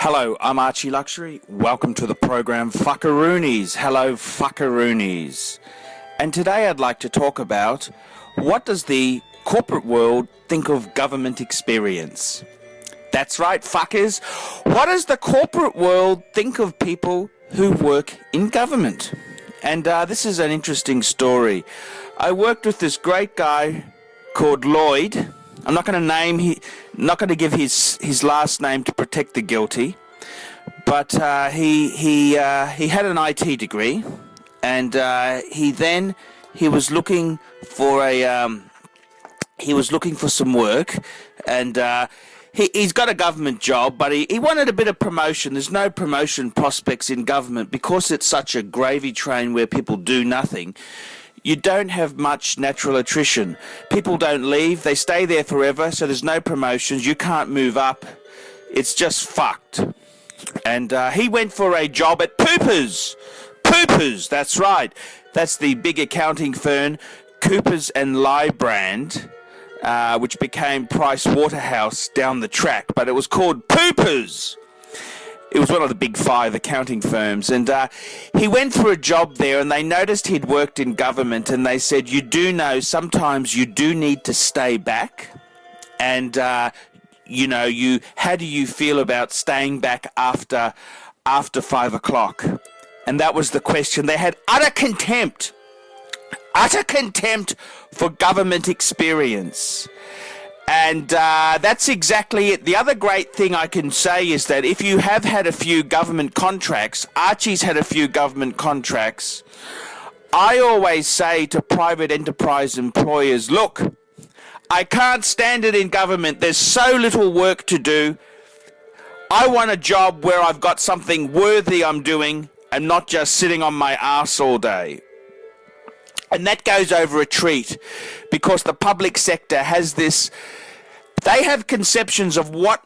Hello, I'm Archie Luxury. Welcome to the program Fuckaroonies. Hello, Fuckaroonies. And today I'd like to talk about what does the corporate world think of government experience? That's right, fuckers. What does the corporate world think of people who work in government? And this is an interesting story. I worked with this great guy called Lloyd. I'm not going to give his last name to protect the guilty, but he had an IT degree, and he was looking for some work, and he's got a government job, but he wanted a bit of promotion. There's no promotion prospects in government because it's such a gravy train where people do nothing. You don't have much natural attrition. People don't leave, they stay there forever, so there's no promotions, you can't move up. It's just fucked. And he went for a job at Poopers. Poopers, that's right. That's the big accounting firm, Coopers and Lybrand, which became Price Waterhouse down the track, but it was called Poopers. It was one of the big five accounting firms, and he went for a job there, and they noticed he'd worked in government, and they said, you do know sometimes you do need to stay back, and how do you feel about staying back after 5 o'clock? And that was the question. They had utter contempt for government experience. And that's exactly it. The other great thing I can say is that if you have had a few government contracts, Archie's had a few government contracts, I always say to private enterprise employers, look, I can't stand it in government. There's so little work to do. I want a job where I've got something worthy I'm doing and not just sitting on my arse all day. And that goes over a treat, because the public sector has this, they have conceptions of what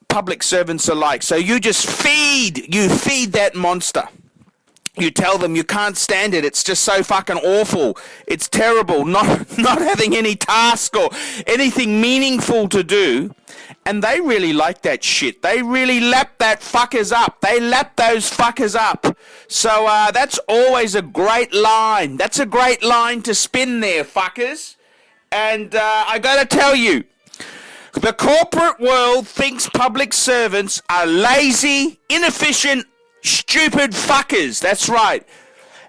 public servants are like. So you just feed that monster. You tell them you can't stand it, it's just so fucking awful, it's terrible, not having any task or anything meaningful to do. And they really like that shit. They really lap that fuckers up. They lap those fuckers up. So that's always a great line. That's a great line to spin there, fuckers. And I gotta tell you, the corporate world thinks public servants are lazy, inefficient, stupid fuckers. That's right.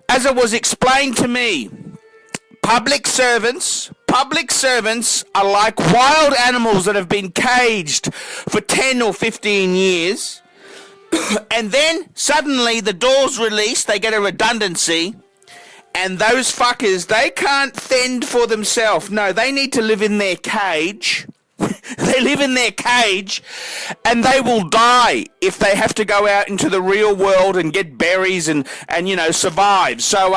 As it was explained to me, public servants are like wild animals that have been caged for 10 or 15 years, and then suddenly the door's released, they get a redundancy, and those fuckers, they can't fend for themselves. No, they need to live in their cage. They live in their cage, and they will die if they have to go out into the real world and get berries and survive. So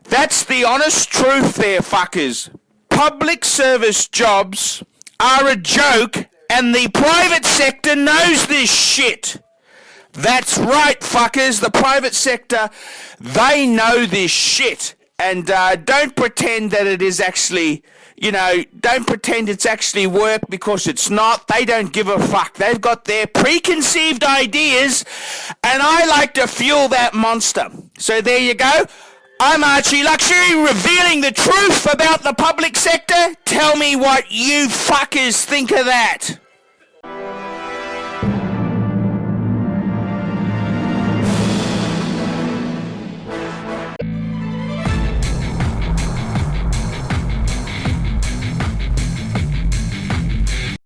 that's the honest truth there, fuckers. Public service jobs are a joke, and the private sector knows this shit. That's right, fuckers. The private sector, they know this shit. And don't pretend that it is actually, don't pretend it's actually work, because it's not. They don't give a fuck. They've got their preconceived ideas, and I like to fuel that monster. So there you go. I'm Archie Luxury, revealing the truth about the public sector. Tell me what you fuckers think of that.